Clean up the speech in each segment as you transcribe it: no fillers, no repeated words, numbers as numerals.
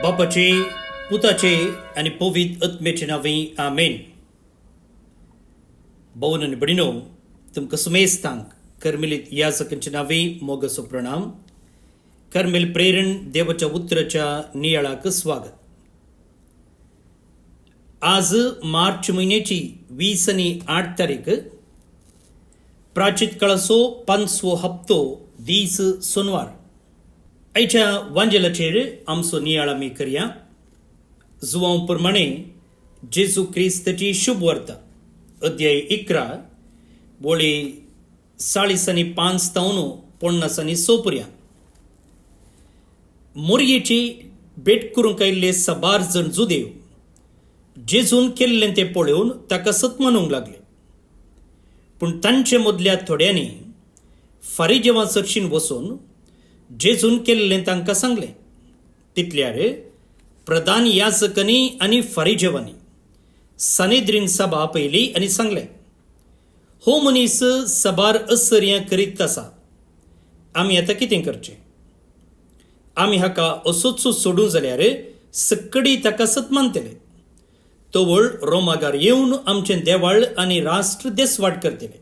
बापाचे पुताचे आणि पवित्र आत्म्याचे नावे आमेन. भाऊन आणि भयणीनो, तुमकां सुमेस्तांक कर्मेलीत याजकांचे नावे मोगसो प्रणाम. कर्मेल प्रेरण देवाच्या उतराच्या नियाळाक स्वागत. आज मार्च महिन्याची 20 आणि 8 तारीख, प्राचित काळाचो 5वो हप्तो दीस सोनवार. आयच्या वांजेलाचेर आमचो नियाळ आमी करया. जुवां प्रमाणे जेजू क्रिस्ताची शुभ वार्ता, अध्याय 11 बोळे 40 आणि 5 तावन 50 आणि 6 पर्यंत. मोरयेची भेट करूंक आयिल्ले साबार जण जुदेव जेजून केल्लें तें पळोवन ताका सतमानूंक लागले. पूण तांचे मदल्या थोड्यांनी फारिजेवां चर्चीन वचून जेजून केल्लें तांकां सांगलें. तितल्यार प्रधान याजकांनी आनी फारिजेवांनी सनेद्रीन सभा आपयली आनी सांगलें, हो मनीस साबार असर्यां करीत आसा. आमी आतां कितें करचें? आमी हाका असोच सोडूं जाल्यार सक्कडी ताका सतमानतले. तोवळ रोमागार येवन आमचें देवाळ आनी राष्ट्र देसवाट करतले.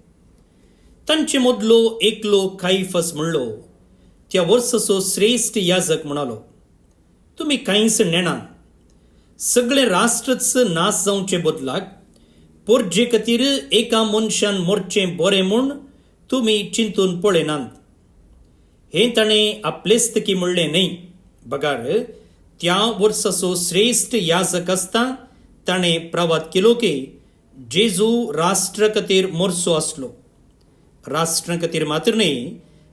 तांचे मदलो एकलो कायफस म्हणलो, त्या वर्साचो श्रेष्ठ याजक म्हणालो, तुमी कांयच नेणान. सगळे राष्ट्रच नाश जावचे बदलाक पोरजे खातीर एका मनशान मोरचें बरें म्हूण तुमी चिंतून पळयनात. हें ताणें आपलेस्तकी म्हणलें न्हय. बगार, त्या वर्साचो श्रेष्ठ याजक आसता ताणें प्रवाद केलो की जेजू राष्ट्रा खातीर मोरचो आसलो. राष्ट्रा खातीर मात्र न्हय,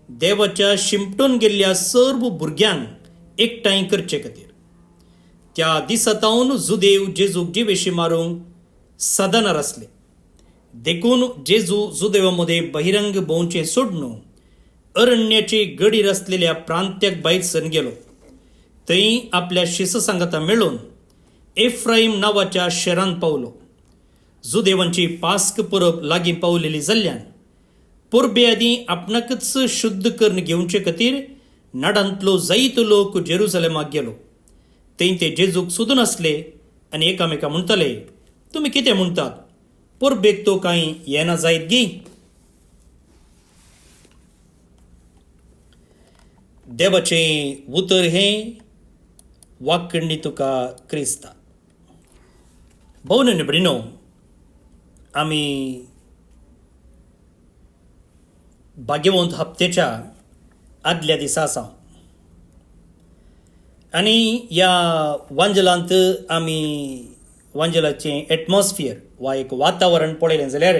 देवाच्या शिंपटून गेल्ल्या सर्व भुरग्यांक एकठांय करचे खातीर. त्या दिसातावन जुदेव जेजूक जिवेशी मारूंक साधनार आसले. देखून जेजू जुदेवा मदें बहिरंग भोंवचें सोडून अरण्याचे गडीर आसलेल्या प्रांत्याक भायर सरून गेलो. थंय आपल्या शिससंगाता मेळून एफ्राईम नांवाच्या शारांत पावलो. जुदेवांची पास्क परब लागीं पावलेली जाल्ल्यान परबे आदीं आपणाकच शुद्ध करून घेवचे खातीर नाडांतलो जायतो लोक जेरुसलेमाक गेलो. थंय ते जेजूक सोदून आसले आनी एकामेका म्हणटाले, तुमी कितें म्हणटात? परबेक तो कांय येना जायत गी? देवाचें उतर हें वाक्कणी तुका क्रिस्ता. भाऊन आनी भयणीनो, आमी भाग्यवंत हप्त्याच्या आदल्या दिसा आसा आनी ह्या वांजलांत आमी वांजलाचें एटमॉस्फियर वा एक वातावरण पळयलें जाल्यार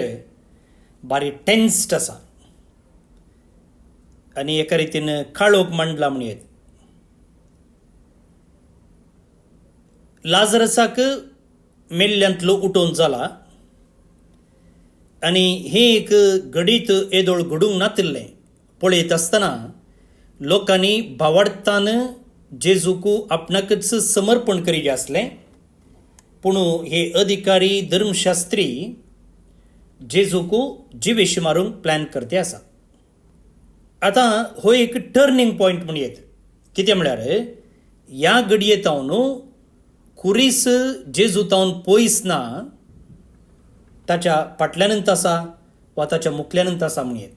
बारी टेन्स्ड आसा आनी एका रितीन काळोख मांडला म्हणयत. लाजरसाक मेल्ल्यांतलो उठोवन जाला आनी हें एक घडीत येदोळ घडूंक नातिल्लें पळयत आसतना लोकांनी भावार्थान जेजूक आपणाकच समर्पण करीत आसलें. पूण हे अधिकारी धर्मशास्त्री जेजूक जिवेशी मारूंक प्लॅन करते आसा. आतां हो एक टर्निंग पॉयंट म्हणयत. कितें म्हळ्यार ह्या घडये तावन खुरीस जेजू तावन पयस ना, ताच्या फाटल्यानंत आसा वा ताच्या मुखल्यानंत आसा म्हणयत.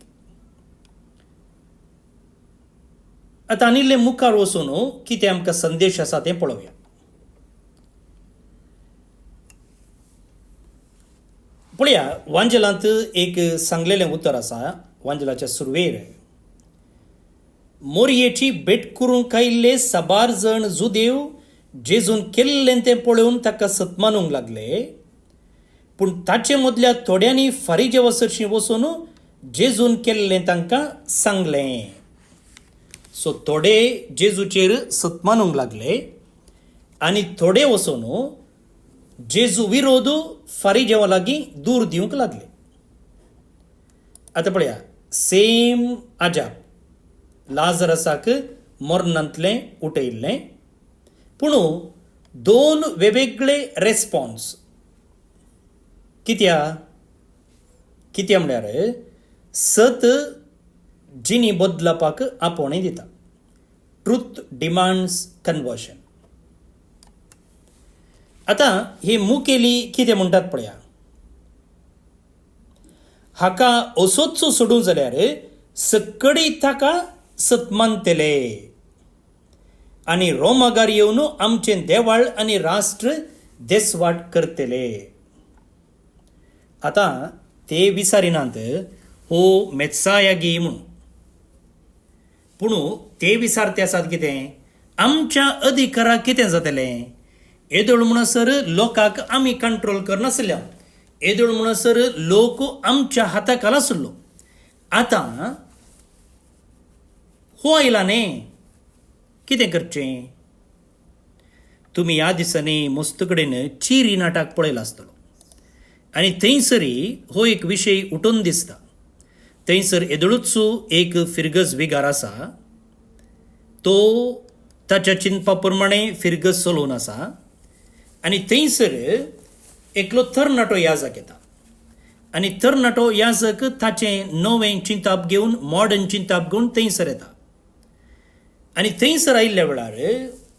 आतां आनिल्लें मुखार वचून कितें आमकां संदेश आसा तें पळोवया. पळया, वांजलांत एक सांगलेलें उतर आसा. वांजलाच्या सुरवेर मोरयेची भेट करूंक आयिल्ले साबार जण जुदेव जेजून केल्लें तें पळोवन ताका सतमानूंक लागले. पूण ताचे मदल्या थोड्यांनी फारिजेवा चर्चीन वचून जेजून केल्लें तांकां सांगलें. सो थोडे जेजूचेर सतमानूंक लागले आनी थोडे वचून जेजू विरोध फारिजेवा लागीं दूर दिवंक लागले. आतां पळया, सेम आजाप. लाजरसाक मरणांतलें उठयल्लें, पूण दोन वेगवेगळे रेस्पॉन्स. कित्या म्हळ्यार सत जिनी बदलापाक आपोवणें दिता. Truth demands conversion. आता ही मुखेली कितें म्हणटात पळया, हाका असोच सोडूं जाल्यार सक्कडी ताका सतमानतले आनी रोमागार येवन आमचें देवाळ आनी राष्ट्र देसवाट करतले. आता ते विचारिनात हो मेत्सायागी म्हणून, पूण ते विचारते आसात कितें, आमच्या अधिकाराक कितें जातलें. येदोळ म्हणसर लोकांक आमी कंट्रोल करनासल्या, येदोळ म्हणसर लोक आमच्या हाताक आसलो. आतां हो आयला न्ही, कितें करचें. तुमी ह्या दिसांनी मस्त कडेन चिरी नाटक पळयलां आसतलो आनी थंयसरी हो एक विशय उठून दिसता. थंयसर येदोळूच एक फिरगस विगार आसा, तो ताच्या चिंतपा प्रमाणे फिरगस चलोवन आसा आनी थंयसर एकलो तरणाटो याजक येता आनी तरणाटो याजक ताचें नवें चिंताप घेवन, मॉडर्न चिंताप घेवन थंयसर येता. आनी थंयसर आयिल्ल्या वेळार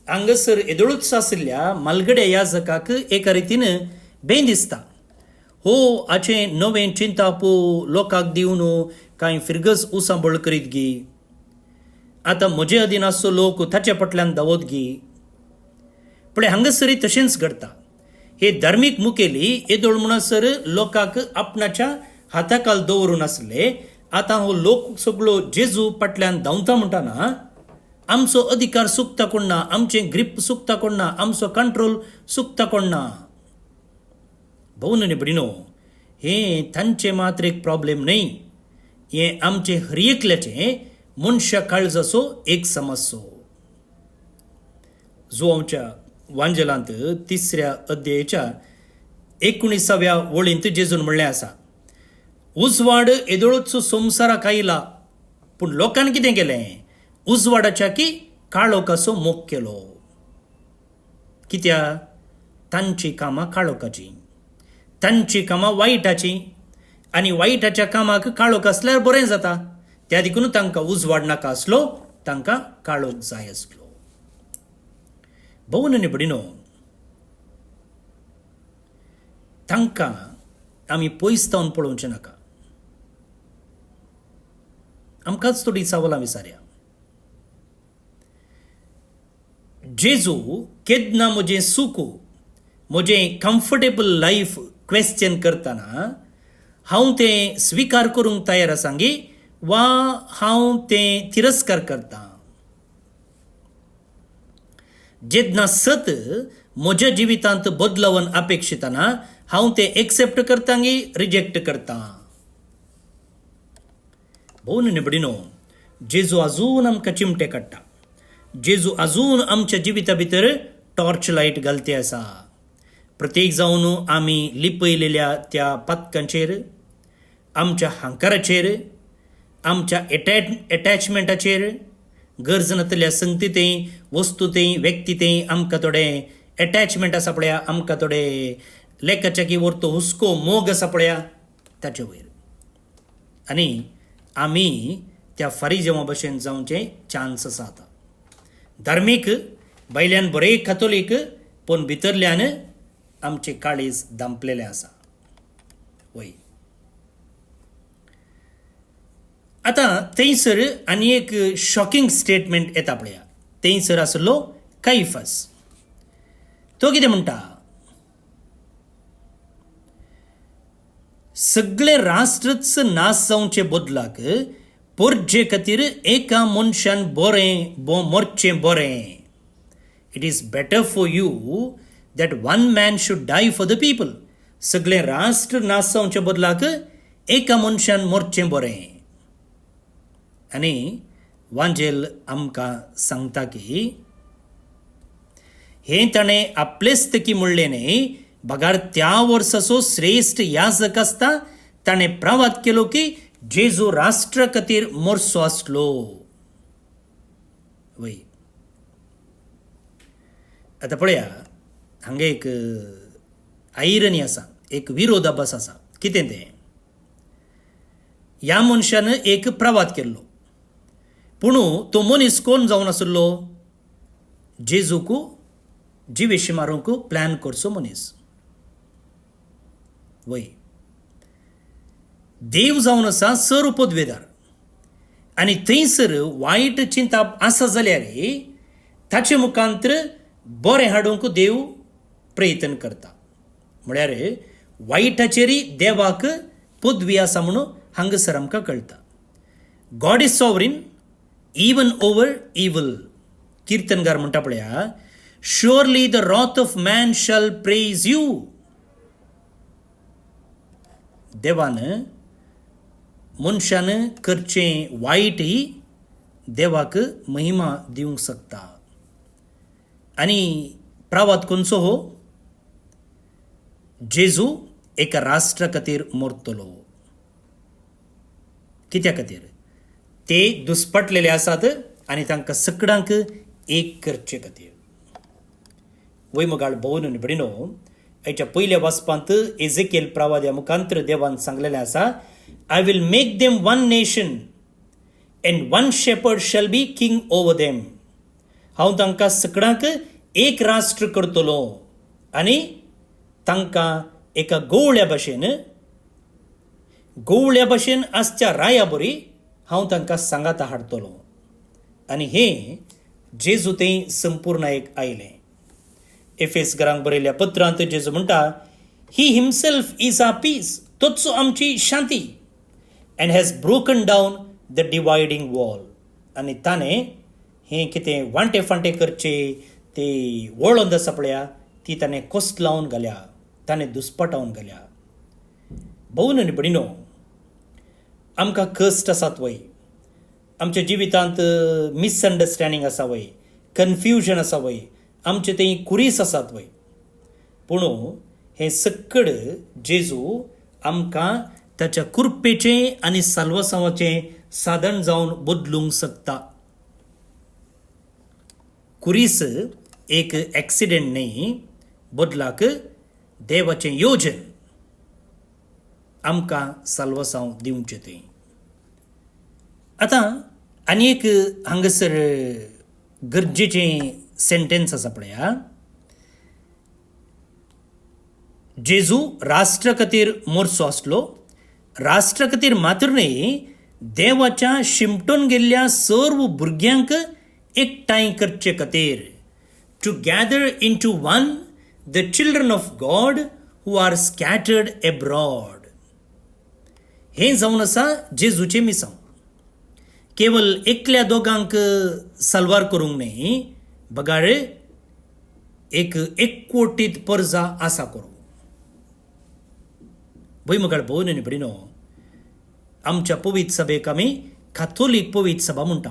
हांगासर येदोळूच आशिल्ल्या मालगड्या याजकाक एका रितीन बें दिसता. हो हाचें नवें चिंताप लोकांक दिवन कांय फिरगस उसांबळ करीत गी, आतां म्हजे अधीन आसचो लोक ताच्या फाटल्यान धांवत गी. पूण हांगासरी तशेंच घडटा. हे धार्मीक मुखेली येदोळ म्हणसर लोकांक आपणाच्या हाताखाल दवरून आसले. आतां हो लोक सगळो जेजू फाटल्यान धांवता म्हणटाना आमचो अधिकार सुकता कोण ना, आमचें ग्रीप सुकता कोण ना, आमचो कंट्रोल सुकता कोण ना. भोवन न्ही भयणो, हें तांचें मात्र एक प्रॉब्लेम न्ही, हें आमचें हर एकल्याचें मनशा काळजाचो एक समस्यो. जो आमच्या वांजलांत 3ऱ्या अध्यायाच्या 19व्या वळींत जेजून म्हणलें आसा, उजवाड येदोळूच संवसाराक आयला, पूण लोकांनी कितें केलें, उजवाडाच्या की काळोखाचो मोग केलो. कित्याक तांची कामां काळोखाची, तांची कामां वायटाची, आनी वायटाच्या कामाक काळोख आसल्यार बरें जाता. त्या देखून तांकां उजवाड नाका आसलो, तांकां काळोख जाय आसलो. भोवन न्ही भयणो, तांकां आमी पयस जावन पळोवचें नाका. आमकांच थोडीं सवालां विचारया. जेजू केन्ना म्हजें सूख, म्हजें कम्फर्टेबल लायफ क्वेश्चन करतना हांव तें स्विकार करूंक तयार आसा गे, वा हांव तें तिरस्कार करतां. जेन्ना सत म्हज्या जिवितांत बदलावन अपेक्षिताना हांव तें एक्सेप्ट करतां गे रिजेक्ट करतां. भोवन न्ही भयणो, जेजू आजून आमकां चिमटे काडटा. जेजू आजून आमच्या जिविता भितर टॉर्च लायट घालते आसा. प्रत्येक जावन आमी लिपयलेल्या त्या पथकांचेर, आमच्या हंकाराचेर, आमच्या एटॅचमेंटाचेर, गरज नातल्या संगतींतय, वस्तूंतय, व्यक्तींतय आमकां थोडे एटॅचमेंट आसा पळया, आमकां थोडे लेकाच्या की व्हरतो हुस्को मोग आसा पळया, ताचे वयर. आनी आमी त्या फारिजेवां भशेन जावचें चान्स आसा. आतां धार्मीक भायल्यान बरे कॅथोलीक, पूण भितरल्यान आमचें काळीज दांपलेलें आसा. वय आतां थंयसर आनी एक शॉकिंग स्टेटमेंट येता पळया. थंयसर आसलो कायफास. तो कितें म्हणटा, सगळे राष्ट्रच नाश जावचे बदलाक परजे खातीर एका मनशान बरें मरचें बरें. It is better for you that one man should die for the people. सगळे राष्ट्र नाश जावचे बदलाक एका मनशान मरचें बरें. आनी वांजेल आमकां सांगता की हें ताणें आपलेच म्हणलें न्ही, बगार त्या वर्साचो श्रेश्ठ याजक आसता ताणें प्रवाद केलो की जेजू राष्ट्रा खातीर मरचो आसलो. वय आतां पळया, हांगा एक आयरनी आसा, एक विरोधाभास आसा. कितें तें, ह्या मनशान एक प्रवाद केल्लो, पूण तो मनीस कोण जावन आसलो, जेजूक जिवेशी मारूंक प्लॅन करचो मनीस. वय देव जावन आसा सर पदवेदार आनी थंयसर वायट चिंता आसा जाल्यार ताचे मुखांतर बरें हाडूंक देव प्रयत्न करता. म्हळ्यार वायटाचेरय देवाक पदवी आसा म्हणून हांगासर आमकां कळटा. God is sovereign even over evil. किर्तनगार म्हणटा पळया, surely the wrath of man shall praise you. देवान मनशान करचें वायटय देवाक महिमा दिवंक शकता. आनी प्रावात खंयचो हो? जेजू एका राष्ट्रा खातीर मरतलो. कित्या खातीर? ते दुस्पटलेले आसात आनी तांकां सगळ्यांक एक करचे खातीर. वैमगाळ भोवन आनी भयणो, हेच्या पयल्या वाचपांत एजेकिएल प्रावाद्या मुखांतर देवान सांगलेलें आसा, I will make them one nation and one shepherd shall be king over them. हांव तांकां सगळ्यांक एक राष्ट्र करतलो आनी तांकां एका गवळ्या भाशेन आसच्या राया बरी हांव तांकां सांगाता हाडटलो. आनी हें जेजू थंय संपूर्ण आयलें. एफेसकारांक बरयल्ल्या पत्रांत जेजू म्हणटा, he himself is a peace. तोच आमची शांती. And has broken down the dividing wall. आनी ताणें हें कितें वांटे फांटे करचे ते वळंद आसा पळया, ती ताणें कोस्त लावन घाल्या, ताणें दुस्पटावन घाल्या. भोवन आनी भयणो, आमकां कश्ट आसात वय, आमच्या जिवितांत मिसअंडरस्टँडींग आसा वय, कन्फ्युजन आसा वय, आमचे थंय कुरीस आसात वय. पूण हें सक्कड जेजू आमकां ताच्या कृपेचें आनी साल्वसावाचें साधन जावन बदलूंक शकता. कुरीस एक एक्सिडेंट न्ही, बदलाक देवाचें योजन आमकां साल्वसाव दिवचें तें. आतां आनी एक हांगासर गरजेचें सेंटेन्स आसा पळया, जेजू राष्ट्रा खातीर मरचो आसलो, राष्ट्रा खातीर मात्र न्ही, देवाच्या शिमटून गेल्ल्या सर्व भुरग्यांक एकठांय करचे खातीर, to gather into one the children of God who are scattered abroad. हें जावन आसा जेजूचें मिसांव. केवळ एकल्या दोगांक साल्वार करूंक न्ही, बगाळ एक एकवटीत परजा आसा करूं. भुईमगाळ भोवन आनी भयणो, आमच्या पवित्र सभेक आमी काथोलीक पवित्र सभा म्हणटा.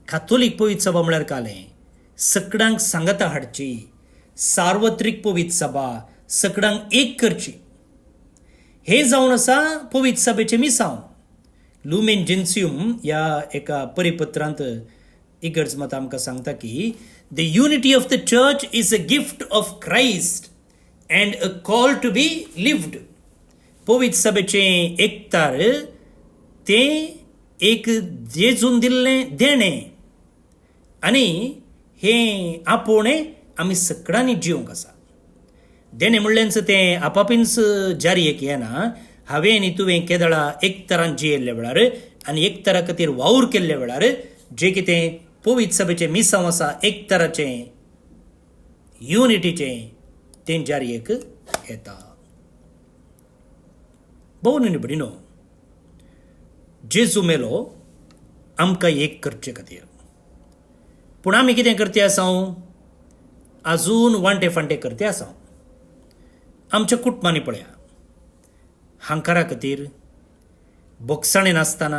काथोलीक पवित्र सभा म्हळ्यार कालें सगळ्यांक सांगता हाडची, सार्वत्रीक पवित्र सभा, सगळ्यांक एक करची. हे जावन आसा पवित्र सभेचें मिसांव. लुमेन जेन्सियम ह्या एका परिपत्रांत इगर्ज मत आमकां सांगता की the unity of the church is a gift of Christ and a call to be lived. पवित्र सभेचें एकतार तें एक जेजून दिल्लें देणें आनी हें आपोवणें आमी सगळ्यांनी जिवंक आसा. देणें म्हणलेंच तें आपापीनच जारयेक येना. हांवें आनी तुवें केदळा एक तरान जियेल्ल्या वेळार आनी एक तरा खातीर वावर केल्ल्या वेळार जें कितें पवित्र सभेचें मिसांव आसा एक तराचें युनिटीचें तें जारयेक येता. भोवन आनी भयणो, जेजू मेलो आमकां एक करचे खातीर. पूण आमी कितें करते आसां? आजून वांटे फांटे करते आसां. आमच्या कुटुंबांनी पळया, हांकारा खातीर बोगसाणें नासतना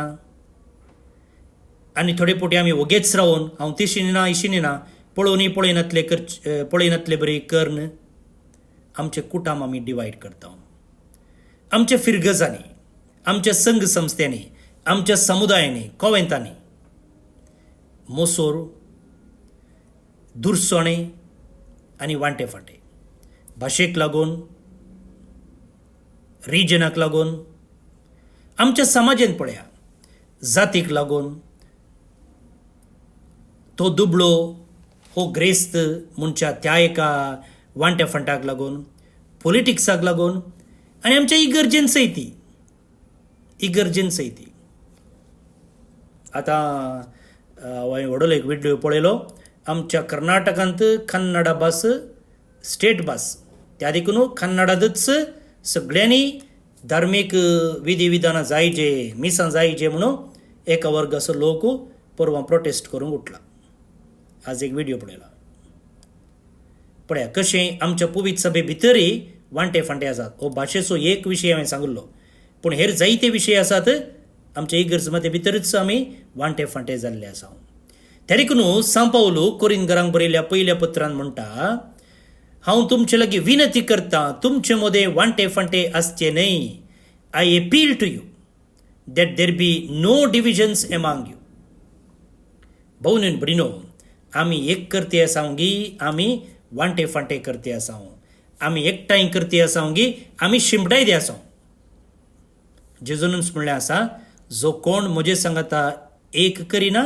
आनी थोडे पोटी आमी वगेच रावन हांव तिशीनी ना इशिनी ना पळयनातले बरे कर्न आमचे कुटुंब आमी डिवायड करता. आमच्या फिरगजांनी, आमच्या संघ संस्थांनी, आमच्या समुदायांनी, कॉवेंतांनी मोसोर, दुरसोणें आनी वांटे फांटे भाशेक लागून, रिजनाक लागून, आमच्या समाजान पळया जातीक लागून तो दुबळो हो ग्रेस्त म्हणच्या त्या एका वांट्या फंटाक लागून पॉलिटिक्साक लागून आनी आमच्या इगर्जेंसय ती आतां हांवें व्हडलो एक व्हिडिओ पळयलो. आमच्या कर्नाटकांत कन्नडा भास स्टेट भास, त्या देखून कन्नडांतच सगळ्यांनी धार्मीक विधी विधानां जायचे, मिसां जायचे म्हणून एका वर्गाचो लोक परवां प्रोटेस्ट करूंक उठला. आज एक व्हिडिओ पळयला. पळया कशें आमच्या पवित्र सभे भितरय वांटे फांटे आसात. हो भाशेचो एक विशय हांवें सांगिल्लो, पूण हेर जायते विशय आसात आमच्या इगर्ज मते भितरच आमी वांटे फांटे जाल्ले आसा. त्या देखून सांव पावलो कोरिंथकारांक बरयल्या पयल्या पत्रांत म्हणटा, हांव तुमचे लागीं विनंती करतां, तुमचे मदें वांटे फांटे आसचे न्हय. I appeal to you that there be no divisions among you. भोवून भयणीनो, आमी एक करते आसांगी, आमी वांटे फांटे करते आसां, आमी एकठांय करते आसांगी, आमी शिमटायते आसां. जेजूनच म्हणलें आसा, जो कोण म्हजे सांगाता एक करिना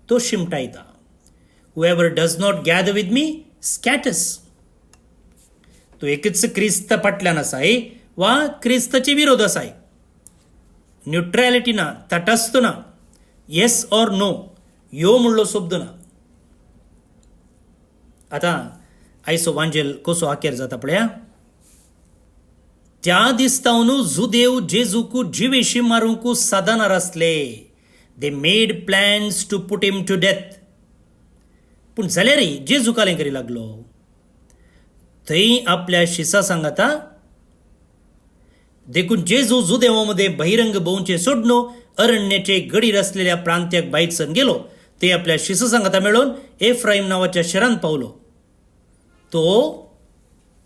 तो शिमटायता. Whoever does not gather with me scatters. तो एकच क्रिस्त फाटल्यान आसाय वा क्रिस्ताचे विरोध आसाय. न्यूट्रॅलिटी ना, तटस्थ ना, येस ऑर नो यो म्हणलो शब्द ना. आतां आयचो वांजेल कसो आखेर जाता पळया. त्या दिसतावन जुदेव जेजूक जिवेशी मारूंक साधनार आसले. They made plans to put him to death. पूण जाल्यारय जेजू कालें करी लागलो. थंय आपल्या शिसा सांगाता देखून जेजू जुदेवामध्ये बहिरंग भोंवचे सोडनो अरण्याचे गडीर असलेल्या प्रांत्याक भायर गेलो. ते आपल्या शिसा सांगाता मेळून एफ्राईम नावाच्या शहरांत पावलो. तो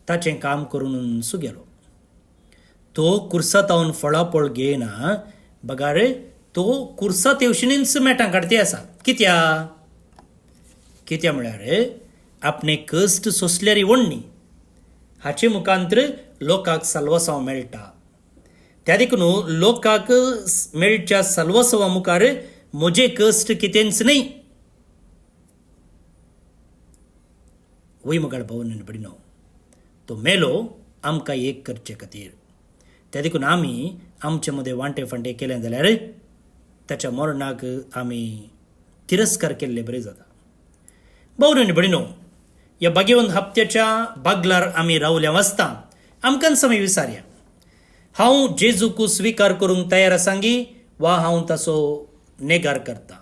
ताचें काम करून सुगेलो. तो कुर्सातावन फळापळ घेयना. बघा रे, तो कुर्सात येवशेनीच मेटां काडते आसा. कित्या म्हळ्यार आपणे कश्ट सोंसल्यार वण्णी हाचे मुखांतर लोकांक साल्वसांव मेळटा. त्या देखून लोकांक मेळच्या साल्वसांवा मुखार म्हजे कश्ट कितेंच न्हय. वय मुखार भोवन भयणीनो, तो मेलो आमकां एक करचे खातीर. त्या देखून आमी आमचे मदें वांटे फांटे केलें जाल्यार ताच्या मरणाक आमी तिरस्कार केल्ले बरें जाता. भोवन भयणीनो, ह्या भाग्यवंत हप्त्याच्या बागलार आमी रावल्या वाचता आमकां समय विचारया, हांव जेजूक स्विकार करूंक तयार आसांगी वा हांव ताचो नेगार करता.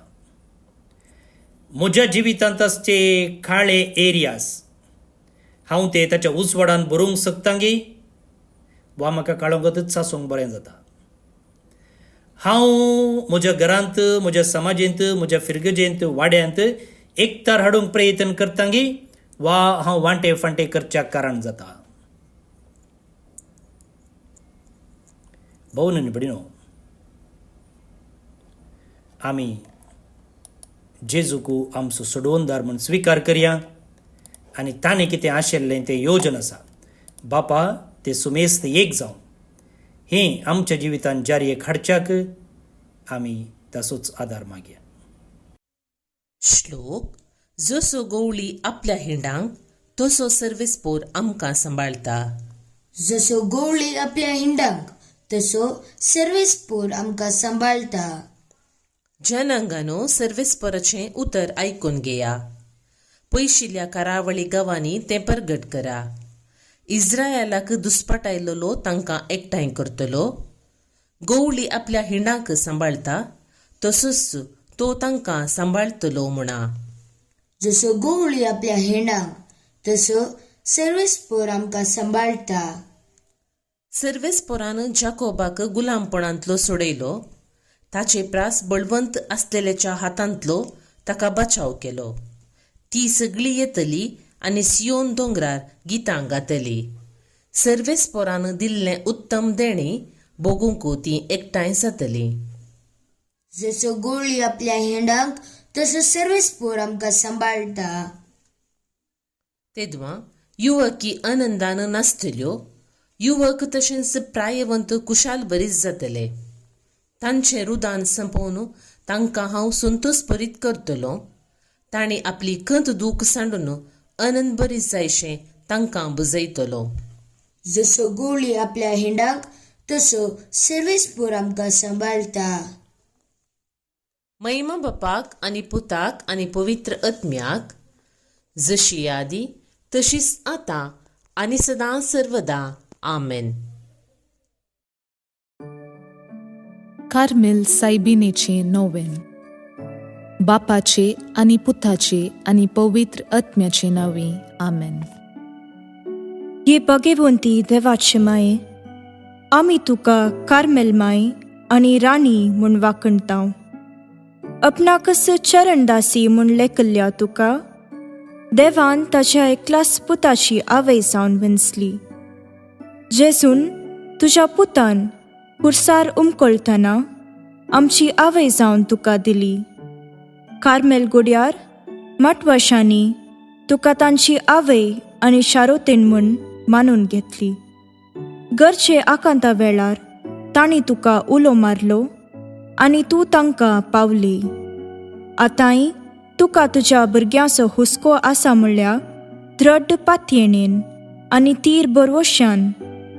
म्हज्या जिवितांत आसचे काळे एरियास हांव ते ताच्या उजवाडान बरोवंक शकतांगी वा म्हाका काळोखांतच सासूंक बरें जाता. हांव म्हज्या घरांत, म्हज्या समाजेंत, म्हज्या फिरगजेंत, वाड्यांत एकतार हाडूंक प्रयत्न करतांगी वा हांव वांटे फांटे करच्याक कारण जाता. भोवन भयणीनो, आमी जेजूक आमचो सोडवणदार म्हूण स्विकार करया आनी ताणें कितें आशिल्लें तें येवजन आसा बापा तें सुमेस्त एक जावन हें आमच्या जिवितांत जारयेक हाडच्याक आमी ताचोच आदार मागया. श्लोक. जसो गवळी आपल्या हिंडांक तसो सर्वेस्पोर आमकां सांबाळटा. जसो गवळी आपल्या हिंडांक तसो सर्वेस्पोर आमकां सांबाळटा. जनांगानो सर्वेस्पोराचें उतर आयकून घेया. पयशिल्ल्या कारावळी गांवांनी तें परगट करा. इस्रायलाक दुस्पाट आयिल्लो तांकां एकठांय करतलो. गवळी आपल्या हिंडांक सांबाळटा तसोच तो तांकां सांबाळतलो म्हणा. जसो गवळी आपल्या हिंडांक तसो सर्वेस्पोर आमकां सांबाळटा. सर्वेस्पोरान जाकोबाक गुलामपणांतलो सोडयलो. ताचे प्रास बळवंत आसलेल्याच्या हातांतलो ताका बचाव केलो. ती सगळी येतली आनी सियोन दोंगरार गितां गातली. सर्वेस्पोरान दिल्लें उत्तम देणी भोगूंक ती एकठांय जातली. जसो गवळी आपल्या हिंडांक तसो सर्वेस्पोर आमकां सांबाळटा. तेदवां युवकी आनंदान नाचतल्यो. युवक तशेंच प्रायवंत कुशाल बरीच जातले. तांचें रुदान संपोवन तांकां हांव संतोष भरीत करतलो. ताणी आपली खंत दूख सांडून आनंद बरी जायशें तांकां बुजयतलो. जसो गोळी आपल्या हेंडाक तसो सर्वेस्पोर आमकां सांबाळटा. महिमा बापाक आनी पुताक आनी पवित्र आत्म्याक जशी आदी तशीच आतां आनी सदां सर्वदा. आमेन. कार्मेल सायबिनेचे नोवेन. बापाचे आनी पुताचे आनी पवित्र आत्म्याचे नांवी. आमेन. ये भगवंती देवाचे माये, आमी तुका कार्मेल माय आनी राणी म्हूण वाखणटाव. आपणाकच चरणदासी म्हूण लेखल्या तुका देवान ताच्या एकल्याच पुताची आवय जावन विंचली. जेजून तुज्या पुतान खुर्सार उमकळटना आमची आवय जावन तुका दिली. कार्मेल गुड्यार माटवाशांनी तुका तांची आवय आनी शारोतेन म्हूण मानून घेतली. गरजे आकांता वेळार तांणी तुका उलो मारलो आनी तूं तांकां पावली. आतांय तुका तुज्या भुरग्यांचो हुस्को आसा म्हणल्यार दृढ पातयेणेन आनी तीर बरवश्यान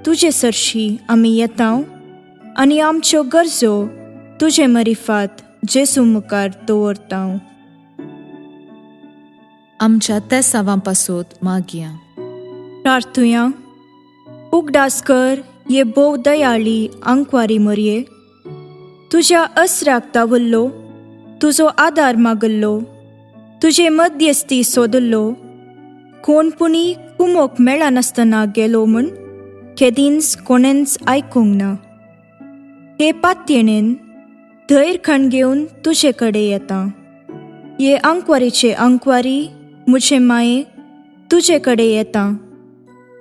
तुजे सरशी आमी येतांव आनी आमच्यो गरजो तुजे मरिफात जेजू मुखार दवरतांव. आमच्या त्या सावांपासून मागया. प्रार्थुया. उगडास कर ये बोव दयाळी आंकवारी मरये. तुज्या अस्राक तावल्लो, तुजो आदार मागल्लो, तुजे मध्यस्ती सोदल्लो, कोणपुणी कुमोक मेळनासतना गेलो म्हूण केदींच कोणेंच आयकूंक ना. हे पातयेणेन धैर्य खण घेवन तुजे कडेन येता. ये आंकवारीचे आंकवारी मुझे माये तुजे कडेन येता.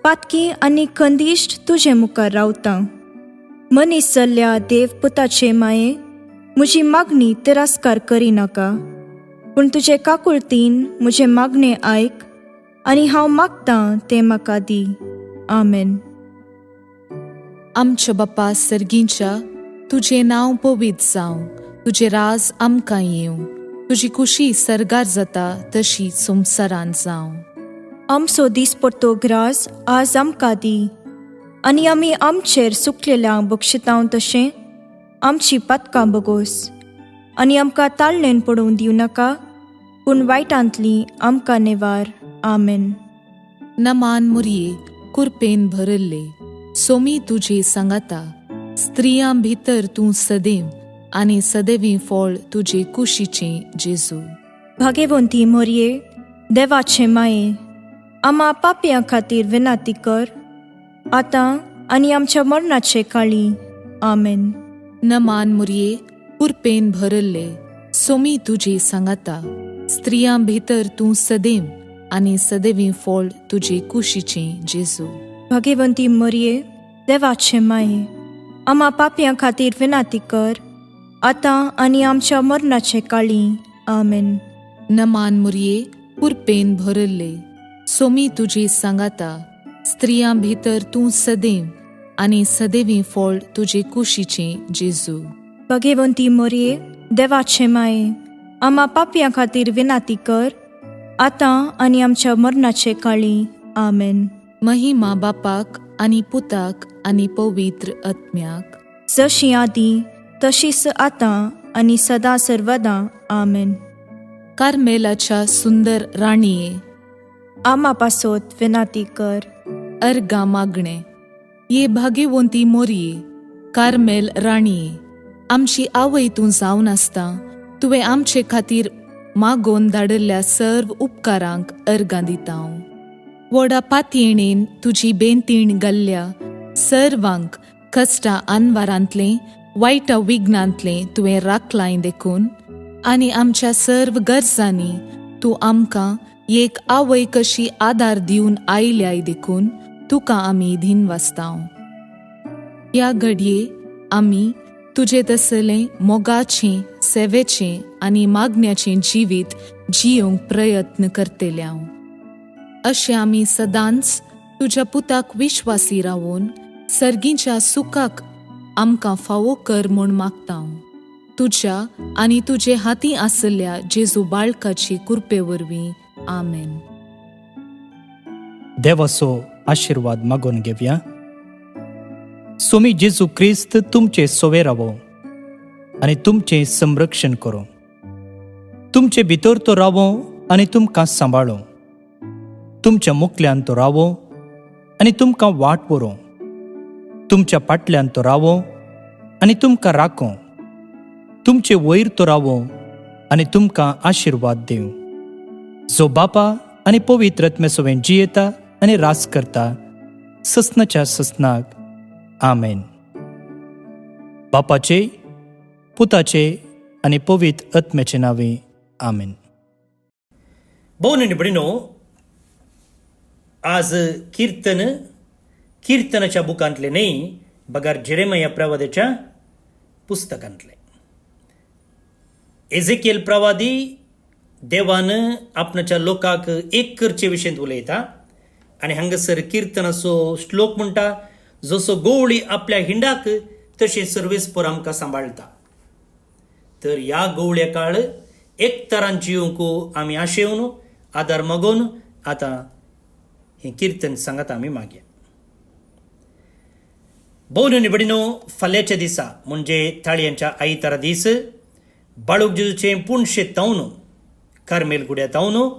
पातकी आनी खंदिश्ट तुजे मुखार रावता. मनीस जाल्ल्या देव पुताचे माये म्हजी मागणी तिरस्कार करिनाका, पूण तुजे काकुळतीन म्हजे मागणे आयक आनी हांव मागतां तें म्हाका दी. आमेन. आमच्या बापा सर्गींच्या तुझे नांव पवित्र जावं. तुझे राज आमकां येवं. तुजी खुशी सरगार जाता तशी संवसारांत जावं. आमचो दिसपट्टो ग्रास आज आमकां दी आनी आमी आमचेर सुकलेल्यांक बक्षितांव तशें आमची पातकां बगोस. आनी आमकां ताळणेन पडोवन दिवं नाका, पूण वायटांतली आमकां नेवार. आमेन. नमान मुरये कुरपेन भरल्ले, सोमी तुजे सांगाता. स्त्रियां भितर तूं सदैव आनी सदैवी फळ तुजे कुशीचे जेजू. भाग्यवंती मोरये देवाचे माये, आम्हा पापयां खातीर विनाती कर, आतां आनी आमच्या मरणाचे काळी. आमेन. नमान मुरये कुरपेन भरल्ले, सोमी तुजे सांगाता. स्त्रियां भितर तूं सदैव आनी सदैवी फळ तुजे कुशीचे जेजू. भाग्यवंती मोरये देवाचे माये, आम्हा पापयां खातीर विनाती कर, आतां आनी आमच्या मरणाचे काळी. आमेन. नमान मुरये कुरपेन भरल्ले, सोमी तुजे सांगाता. स्त्रियां भितर तूं सदैव आनी सदैवी फळ तुजे कुशीचे जेजू. भाग्यवंती मोरये देवाचे माये, आम्हा पापयां खातीर विनाती कर, आतां आनी आमच्या मरणाचे काळी. आमेन. महिमा बापाक आनी पुताक आनी पवित्र आत्म्याक जशी आदी तशीच आतां आनी सदां सर्वदा. आमेन. कार्मेलाच्या सुंदर राणीये, आम्हा पासोत विनाती कर. अर्गा मागणे. ये भाग्यवंती मोरये कार्मेल राणीये, आमची आवय तूं जावन आसता तुवें आमचे खातीर मागोवन धाडल्ल्या सर्व उपकारांक अर्गां दितां. व्हडा पातयेणेन तुजी बेंतीण घाल्ल्या सर्वांक कश्टां आनवारांतलें वायटा विघ्नांतलें तुवें राखलां देखून, आनी आमच्या सर्व गरजांनी तूं आमकां एक आवय कशी आदार दिवन आयल्याय देखून तुका आमी दिनवासतांव. ह्या घडये आमी तुजे तसलें मोगाचें सेवेचें आनी मागण्याचें जिवीत जियोंक प्रयत्न करतल्यांव. अशें आमी सदांच तुज्या पुताक विश्वासी रावून सर्गीच्या सुखाक आमकां फावो कर म्हूण मागतांव. तुझ्या आनी तुजे हाती आसल्या जेजू बाळकाची कृपे वरवीं आमेन. देवाचो आशिर्वाद मागून घेवया. सोमी जेजू क्रिस्त तुमचे सोवे रावो आनी तुमचें संरक्षण करो. तुमचे भितर तो रावो आनी तुमकां सांबाळो. तुमच्या मुखल्यान तो रावो आनी तुमकां वाट व्हरो. तुमच्या फाटल्यान तो रावो आनी तुमकां राखो. तुमचे वयर तो रावो आनी तुमकां आशिर्वाद दिवं. जो बापा आनी पवित्र आत्मे सोबें जियेता आनी रास करता ससनाच्या ससनाक. आमेन. बापाचे, पुताचे आनी पवित्र आत्म्याचे नांवे. आमेन. भोवन निबडिनो, आज कीर्तनाच्या बुकांतले न्ही, बगार जेरेमिया प्रवादीच्या पुस्तकांतले. एझेकिएल प्रवादी देवान आपणाच्या लोकांक एक करचे विशयेंत उलयता आनी हांगासर कीर्तनाचो श्लोक म्हणटा, जसो गवळी आपल्या हिंडाक तशें सर्वेस्पर आमकां सांबाळटा. तर ह्या गवळ्या काळ एक तरान जिवंक आमी आशेवन आदार मागून आतां हें कीर्तन सांगात आमी मागया. भोवन निबडिनो, फाल्यांच्या दिसा म्हणजे ताळयांच्या आयतारा दीस बाळूक जेजूचें पुणशें तावन कार्मेल गुड्या तावन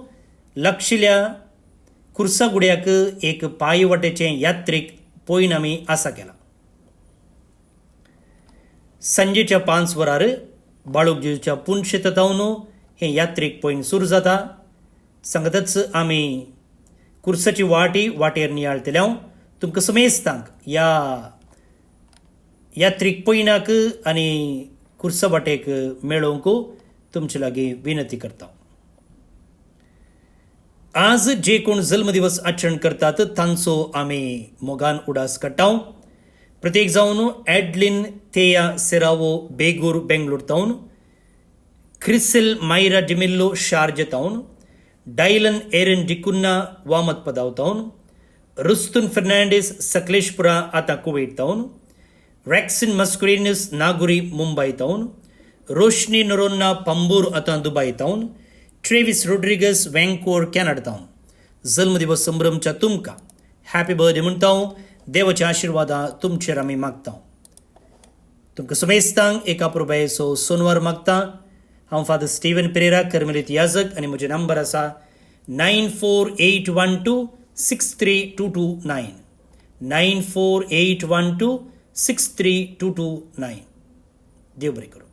लागशिल्ल्या कुर्सा गुड्याक एक पांय वाटेचें यात्रेक पयन आमी आसा केला. सांजेच्या 5 वरार बाळूक जेजूच्या पुणशें तावन हें यात्रेक पयन सुरू जाता. सांगतच आमी कुर्साची वाटेर नियाळतल्या तुमकां समेस्तांक ह्या यात्रेक पयनाक आनी कुर्सा वाटेक मेळोवंक तुमचे लागीं विनंती करता. आज जे कोण जल्मदिवस आचरण करतात तांचो आमी मोगान उडास काडटा. प्रत्येक जावन एडलिन थेया सेरावो बेगूर बेंगलोर तावन, क्रिसिल मायरा डिमिल्लो शार्ज तावन, डायलन एरन डिकुन्ना वामत पदाव तावन, रुस्तुन फर्नांडीस सकलेशपुरा आतां कुवेट तावन, रॅक्सिन मस्कुरिनस नागुरी मुंबय तावन, रोशनी नरोन्ना पंबूर आतां दुबय तावन, ट्रेविस रोड्रिगस वँकोवर कॅनडा तावन जल्मदिवस संभ्रमच्या तुमकां हॅपी बर्थडे म्हणटा. देवाचे आशिर्वादा तुमचेर आमी मागता. तुमकां समेस्तांक एका पुरबायेचो सोनवार मागता. हांव फादर स्टीवन पेरेरा, कर्मेलीत याजक, आनी म्हजे नंबर आसा 9481263229 9481263229. देव बरें करूं.